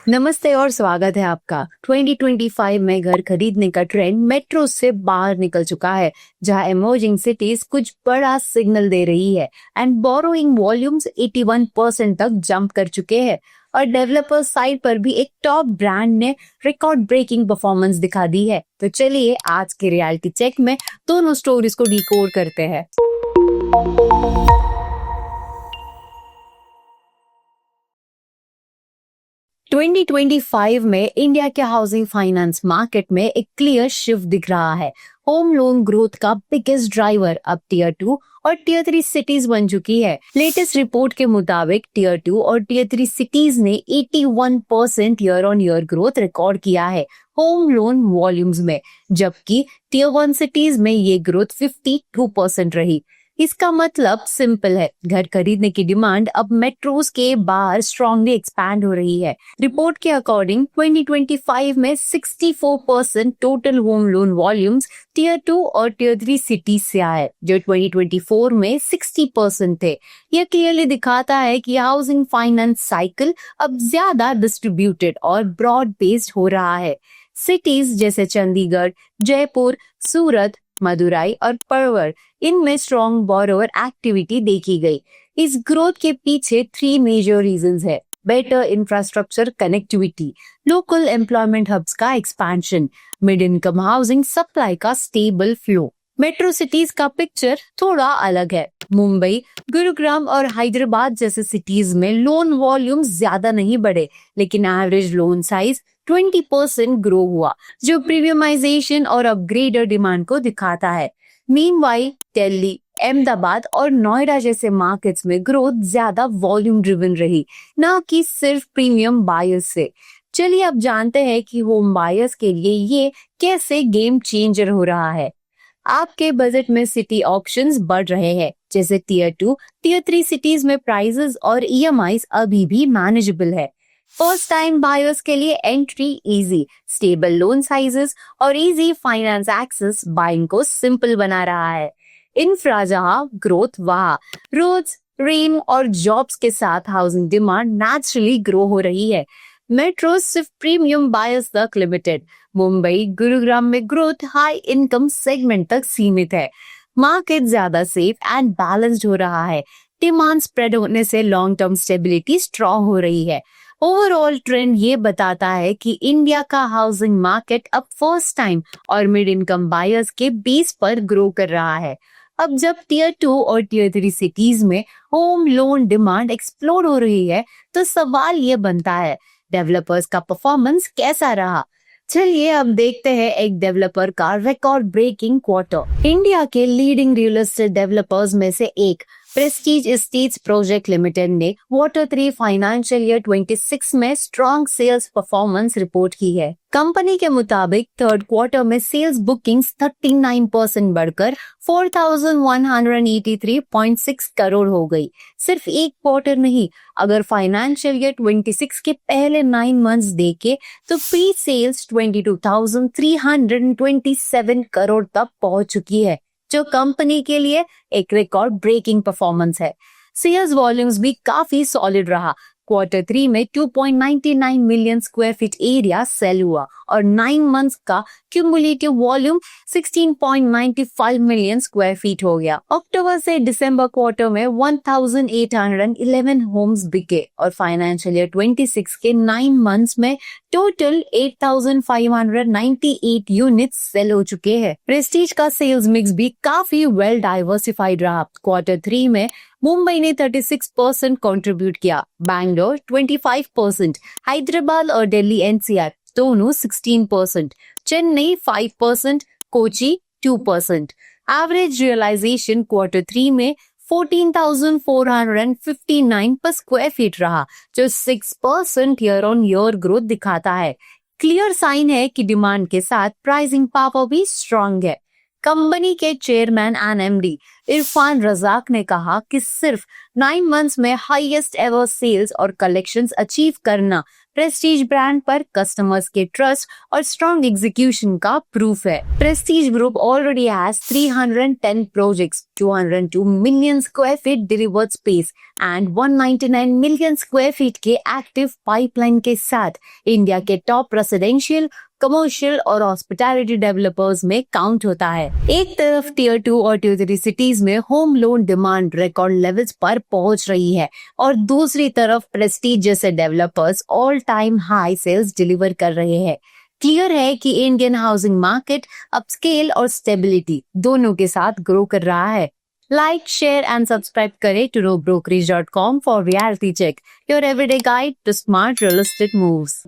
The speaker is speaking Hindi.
नमस्ते और स्वागत है आपका। 2025 में घर खरीदने का ट्रेंड मेट्रो से बाहर निकल चुका है, जहां इमर्जिंग सिटीज कुछ बड़ा सिग्नल दे रही है एंड बोरोइंग वॉल्यूम्स 81% तक जंप कर चुके हैं। और डेवलपर साइड पर भी एक टॉप ब्रांड ने रिकॉर्ड ब्रेकिंग परफॉर्मेंस दिखा दी है। तो चलिए आज के रियलिटी चेक में दोनों स्टोरीज को डिकोड करते हैं। 2025 में इंडिया के हाउसिंग फाइनेंस मार्केट में एक क्लियर शिफ्ट दिख रहा है। होम लोन ग्रोथ का बिगेस्ट ड्राइवर अब टियर 2 और टियर 3 सिटीज बन चुकी है। लेटेस्ट रिपोर्ट के मुताबिक टियर 2 और टियर 3 सिटीज ने 81% year on year growth record किया है होम लोन वॉल्यूम्स में, जबकि टियर 1 सिटीज में ये ग्रोथ 52% रही। इसका मतलब सिंपल है, घर खरीदने की डिमांड अब मेट्रोज के बाहर स्ट्रांगली एक्सपैंड हो रही है। रिपोर्ट के अकॉर्डिंग 2025 में 64% total home loan volumes tier 2 और टियर 3 सिटीज से आए, जो 2024 में 60% थे। यह क्लियरली दिखाता है कि हाउसिंग फाइनेंस साइकिल अब ज्यादा डिस्ट्रीब्यूटेड और ब्रॉड बेस्ड हो रहा है। सिटीज जैसे चंडीगढ़, जयपुर, सूरत, मदुराई और परवर, इनमें स्ट्रॉन्ग बोरोवर एक्टिविटी देखी गई। इस ग्रोथ के पीछे 3 मेजर रीजंस है। Better infrastructure connectivity, local employment hubs का expansion, mid income housing supply का स्टेबल फ्लो। मेट्रो सिटीज का पिक्चर थोड़ा अलग है। मुंबई, गुरुग्राम और हैदराबाद जैसे सिटीज में लोन वॉल्यूम ज्यादा नहीं बढ़े, लेकिन एवरेज लोन साइज 20% ग्रो हुआ, जो प्रीमियमाइजेशन और अपग्रेडर डिमांड को दिखाता है। मीनवाइल दिल्ली, अहमदाबाद और नोएडा जैसे मार्केट्स में ग्रोथ ज्यादा वॉल्यूम ड्रिवन रही, न कि सिर्फ प्रीमियम बायर्स से। चलिए अब जानते हैं कि होम बायर्स के लिए ये कैसे गेम चेंजर हो रहा है। आपके बजट में सिटी ऑप्शंस बढ़ रहे हैं, जैसे टियर 2, टियर 3 सिटीज में प्राइसेस और ईएमआईज अभी भी मैनेजेबल है। फर्स्ट टाइम बायर्स के लिए entry easy, stable loan sizes और इजी फाइनेंस एक्सेस बाइंग को सिंपल बना रहा है। इंफ्रा जहां, ग्रोथ वहां। रोड्स, रेल और जॉब्स के साथ हाउसिंग डिमांड नेचुरली ग्रो हो रही है। मेट्रो सिर्फ प्रीमियम बायर्स तक लिमिटेड। मुंबई, गुरुग्राम में ग्रोथ हाई इनकम सेगमेंट तक सीमित है। मार्केट ज्यादा सेफ एंड बैलेंस्ड हो रहा है। डिमांड स्प्रेड होने से लॉन्ग टर्म स्टेबिलिटी स्ट्रॉन्ग हो रही है। ओवरऑल ट्रेंड ये बताता है कि इंडिया का हाउसिंग मार्केट अब फर्स्ट टाइम और मिड इनकम बायर्स के बेस पर ग्रो कर रहा है। अब जब टियर 2 और टियर 3 सिटीज में होम लोन डिमांड एक्सप्लोड हो रही है, तो सवाल ये बनता है, डेवलपर्स का परफॉर्मेंस कैसा रहा। चलिए अब देखते हैं एक डेवलपर का रिकॉर्ड ब्रेकिंग क्वार्टर। इंडिया के लीडिंग रियल एस्टेट डेवलपर्स में से एक प्रेस्टीज एस्टेट्स प्रोजेक्ट लिमिटेड ने Q3 फाइनेंशियल ईयर 26 में स्ट्रॉन्ग सेल्स परफॉर्मेंस रिपोर्ट की है। कंपनी के मुताबिक थर्ड क्वार्टर में सेल्स बुकिंग्स 39% बढ़कर 4,183.6 करोड़ हो गई। सिर्फ एक क्वार्टर नहीं, अगर फाइनेंशियल ईयर 26 के पहले 9 मंथ्स देखे तो प्री सेल्स 22,327 करोड़ तक पहुंच चुकी है, जो कंपनी के लिए एक रिकॉर्ड ब्रेकिंग परफॉर्मेंस है। सेल्स वॉल्यूम्स भी काफी सॉलिड रहा। Q3 में 2.99 million square feet area sale हुआ और 9 मंथ्स का cumulative volume 16.95 million square feet हो गया। अक्टूबर से दिसंबर क्वार्टर में 1,811 होम्स बिके और फाइनेंशियल ईयर 26 के 9 मंथ्स में टोटल 8,598 यूनिट्स सेल हो चुके हैं। प्रेस्टीज का सेल्स मिक्स भी काफी वेल डाइवर्सिफाइड रहा। Q3 में मुंबई ने 36% कंट्रीब्यूट किया, बैंगलोर 25%, हैदराबाद और दिल्ली एनसीआर दोनों 16%, Chennai 5%, Kochi 2%। Average realisation Q3 में 14,459 पर स्क्वायर फीट रहा, जो 6% ईयर ऑन ईयर ग्रोथ दिखाता है। क्लियर साइन है कि डिमांड के साथ प्राइसिंग पावर भी स्ट्रांग है। कंपनी के chairman and MD Irfan Razack ने कहा कि सिर्फ 9 मंथ्स में हाईएस्ट एवर सेल्स और कलेक्शंस अचीव करना प्रेस्टीज ब्रांड पर कस्टमर्स के ट्रस्ट और स्ट्रॉन्ग एग्जीक्यूशन का प्रूफ है। Prestige group already has 310 projects, 202 million square feet delivered space and 199 million square feet के एक्टिव पाइपलाइन के साथ इंडिया के टॉप रेसिडेंशियल, कमर्शियल और हॉस्पिटैलिटी डेवलपर्स में काउंट होता है। एक तरफ टियर 2 और टियर 3 सिटीज में home loan demand record levels पर पहुंच रही है और दूसरी तरफ प्रेस्टीज जैसे developers all time high sales deliver कर रहे हैं। क्लियर है कि इंडियन हाउसिंग मार्केट अब स्केल और स्टेबिलिटी दोनों के साथ ग्रो कर रहा है। लाइक, शेयर एंड सब्सक्राइब करें TuroBrokerage.com for reality check, your everyday guide to smart real estate moves.